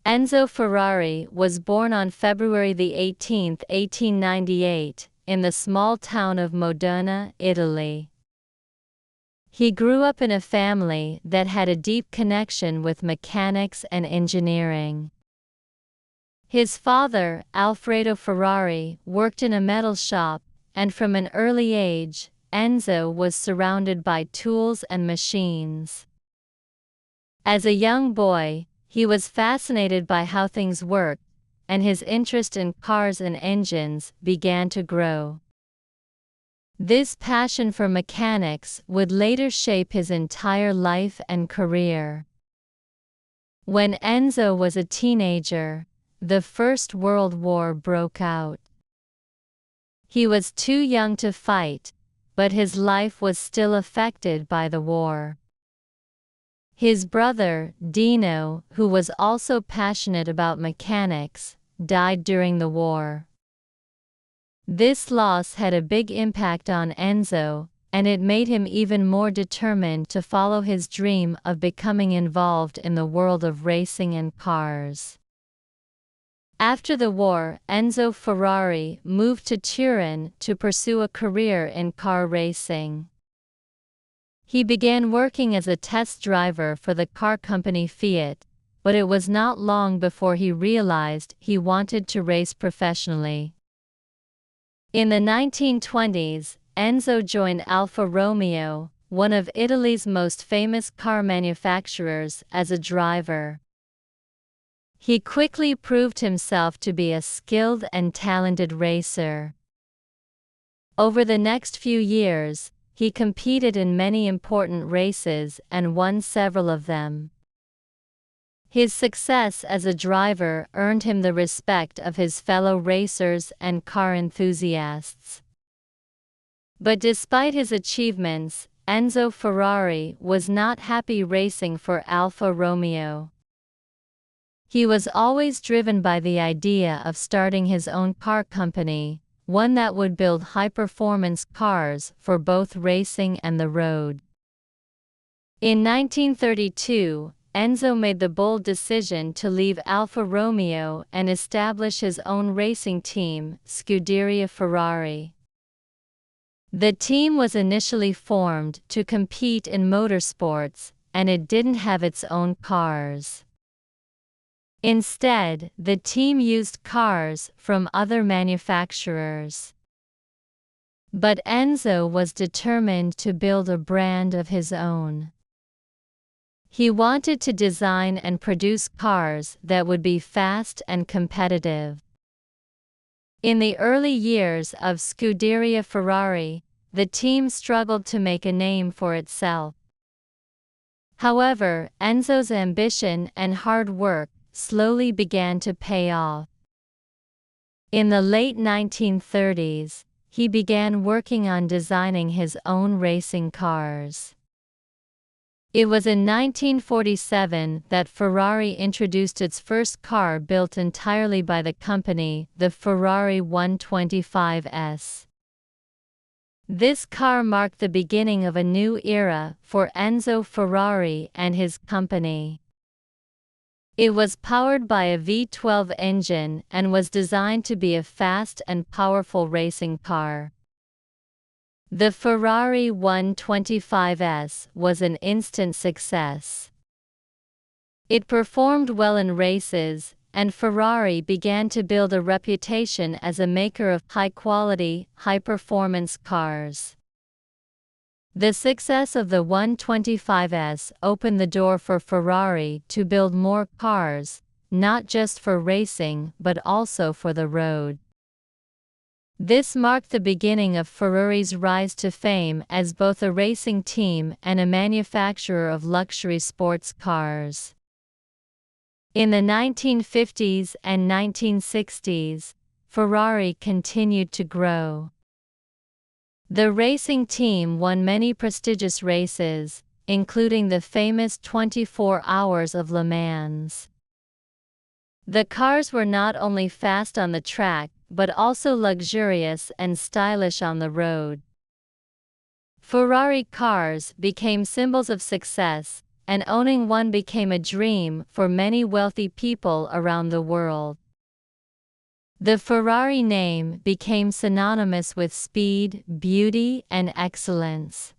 Enzo Ferrari was born on February 18, 1898, in the small town of Modena, Italy. He grew up in a family that had a deep connection with mechanics and engineering. His father, Alfredo Ferrari, worked in a metal shop, and from an early age, Enzo was surrounded by tools and machines. As a young boy, he was fascinated by how things worked, and his interest in cars and engines began to grow. This passion for mechanics would later shape his entire life and career. When Enzo was a teenager, the First World War broke out. He was too young to fight, but his life was still affected by the war. His brother, Dino, who was also passionate about mechanics, died during the war. This loss had a big impact on Enzo, and it made him even more determined to follow his dream of becoming involved in the world of racing and cars. After the war, Enzo Ferrari moved to Turin to pursue a career in car racing. He began working as a test driver for the car company Fiat, but it was not long before he realized he wanted to race professionally. In the 1920s, Enzo joined Alfa Romeo, one of Italy's most famous car manufacturers, as a driver. He quickly proved himself to be a skilled and talented racer. Over the next few years, he competed in many important races and won several of them. His success as a driver earned him the respect of his fellow racers and car enthusiasts. But despite his achievements, Enzo Ferrari was not happy racing for Alfa Romeo. He was always driven by the idea of starting his own car company, one that would build high-performance cars for both racing and the road. In 1932, Enzo made the bold decision to leave Alfa Romeo and establish his own racing team, Scuderia Ferrari. The team was initially formed to compete in motorsports, and it didn't have its own cars. Instead, the team used cars from other manufacturers. But Enzo was determined to build a brand of his own. He wanted to design and produce cars that would be fast and competitive. In the early years of Scuderia Ferrari, the team struggled to make a name for itself. However, Enzo's ambition and hard work slowly began to pay off. In the late 1930s, he began working on designing his own racing cars. It was in 1947 that Ferrari introduced its first car built entirely by the company, the Ferrari 125S. This car marked the beginning of a new era for Enzo Ferrari and his company. It was powered by a V12 engine and was designed to be a fast and powerful racing car. The Ferrari 125S was an instant success. It performed well in races, and Ferrari began to build a reputation as a maker of high-quality, high-performance cars. The success of the 125S opened the door for Ferrari to build more cars, not just for racing but also for the road. This marked the beginning of Ferrari's rise to fame as both a racing team and a manufacturer of luxury sports cars. In the 1950s and 1960s, Ferrari continued to grow. The racing team won many prestigious races, including the famous 24 Hours of Le Mans. The cars were not only fast on the track, but also luxurious and stylish on the road. Ferrari cars became symbols of success, and owning one became a dream for many wealthy people around the world. The Ferrari name became synonymous with speed, beauty, and excellence.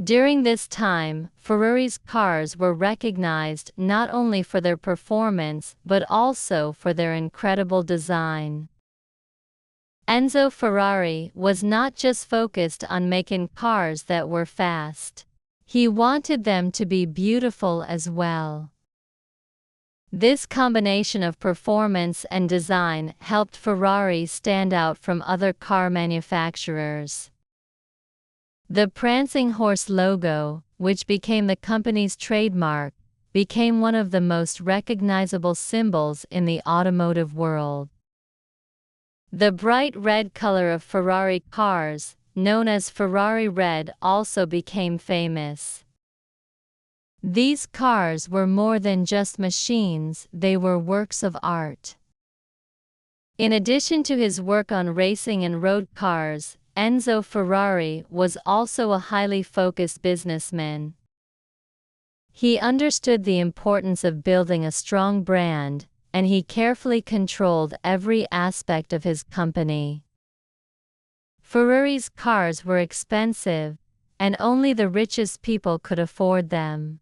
During this time, Ferrari's cars were recognized not only for their performance but also for their incredible design. Enzo Ferrari was not just focused on making cars that were fast. He wanted them to be beautiful as well. This combination of performance and design helped Ferrari stand out from other car manufacturers. The prancing horse logo, which became the company's trademark, became one of the most recognizable symbols in the automotive world. The bright red color of Ferrari cars, known as Ferrari Red, also became famous. These cars were more than just machines, they were works of art. In addition to his work on racing and road cars, Enzo Ferrari was also a highly focused businessman. He understood the importance of building a strong brand, and he carefully controlled every aspect of his company. Ferrari's cars were expensive, and only the richest people could afford them.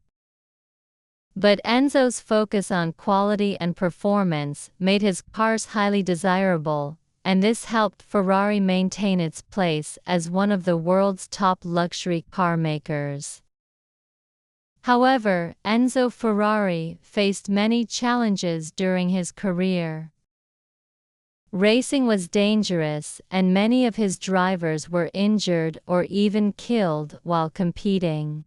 But Enzo's focus on quality and performance made his cars highly desirable, and this helped Ferrari maintain its place as one of the world's top luxury car makers. However, Enzo Ferrari faced many challenges during his career. Racing was dangerous, and many of his drivers were injured or even killed while competing.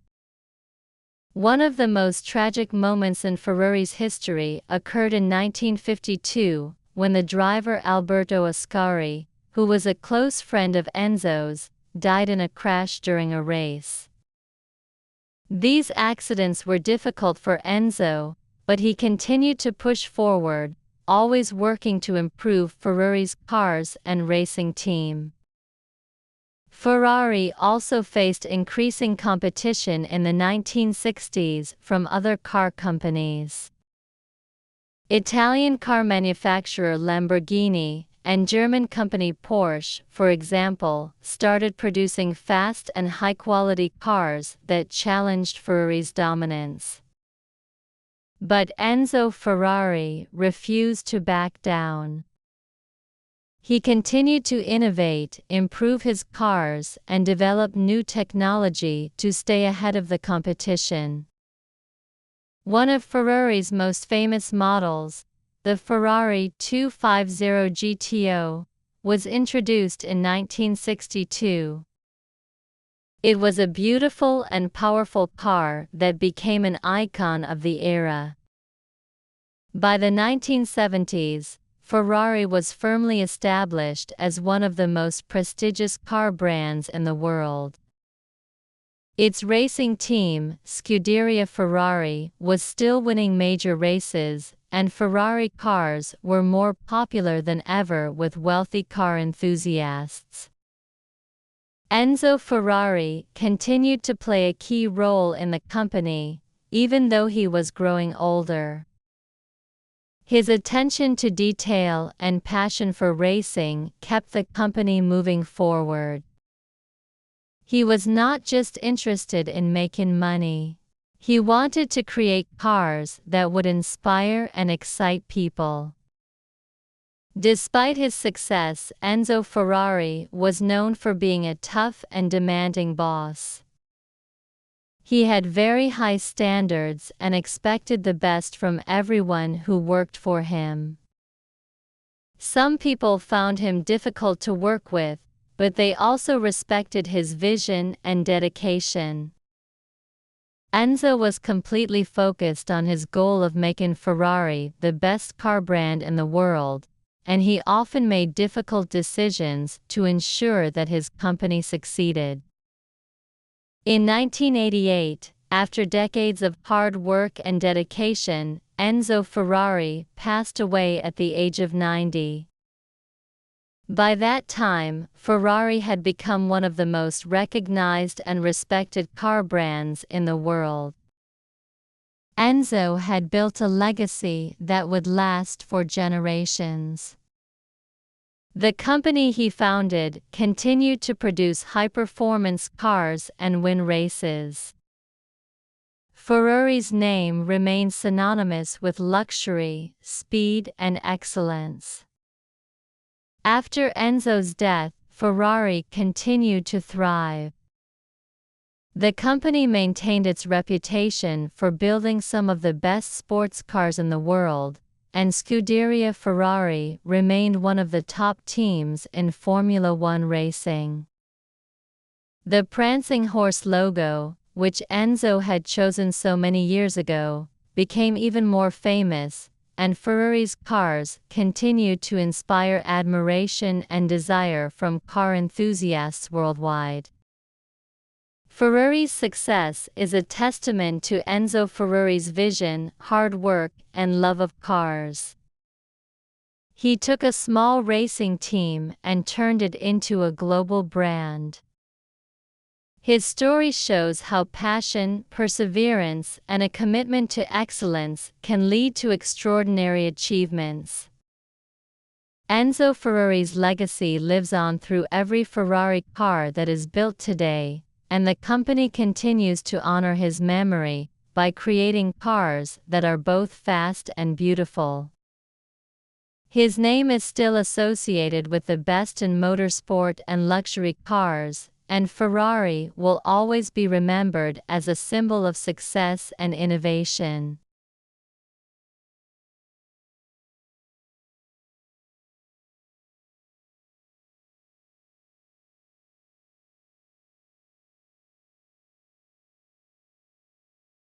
One of the most tragic moments in Ferrari's history occurred in 1952, when the driver Alberto Ascari, who was a close friend of Enzo's, died in a crash during a race. These accidents were difficult for Enzo, but he continued to push forward, always working to improve Ferrari's cars and racing team. Ferrari also faced increasing competition in the 1960s from other car companies. Italian car manufacturer Lamborghini and German company Porsche, for example, started producing fast and high-quality cars that challenged Ferrari's dominance. But Enzo Ferrari refused to back down. He continued to innovate, improve his cars, and develop new technology to stay ahead of the competition. One of Ferrari's most famous models, the Ferrari 250 GTO, was introduced in 1962. It was a beautiful and powerful car that became an icon of the era. By the 1970s, Ferrari was firmly established as one of the most prestigious car brands in the world. Its racing team, Scuderia Ferrari, was still winning major races, and Ferrari cars were more popular than ever with wealthy car enthusiasts. Enzo Ferrari continued to play a key role in the company, even though he was growing older. His attention to detail and passion for racing kept the company moving forward. He was not just interested in making money. He wanted to create cars that would inspire and excite people. Despite his success, Enzo Ferrari was known for being a tough and demanding boss. He had very high standards and expected the best from everyone who worked for him. Some people found him difficult to work with, but they also respected his vision and dedication. Enzo was completely focused on his goal of making Ferrari the best car brand in the world, and he often made difficult decisions to ensure that his company succeeded. In 1988, after decades of hard work and dedication, Enzo Ferrari passed away at the age of 90. By that time, Ferrari had become one of the most recognized and respected car brands in the world. Enzo had built a legacy that would last for generations. The company he founded continued to produce high-performance cars and win races. Ferrari's name remains synonymous with luxury, speed, and excellence. After Enzo's death, Ferrari continued to thrive. The company maintained its reputation for building some of the best sports cars in the world, and Scuderia Ferrari remained one of the top teams in Formula One racing. The prancing horse logo, which Enzo had chosen so many years ago, became even more famous, and Ferrari's cars continued to inspire admiration and desire from car enthusiasts worldwide. Ferrari's success is a testament to Enzo Ferrari's vision, hard work, and love of cars. He took a small racing team and turned it into a global brand. His story shows how passion, perseverance, and a commitment to excellence can lead to extraordinary achievements. Enzo Ferrari's legacy lives on through every Ferrari car that is built today, and the company continues to honor his memory by creating cars that are both fast and beautiful. His name is still associated with the best in motorsport and luxury cars, and Ferrari will always be remembered as a symbol of success and innovation.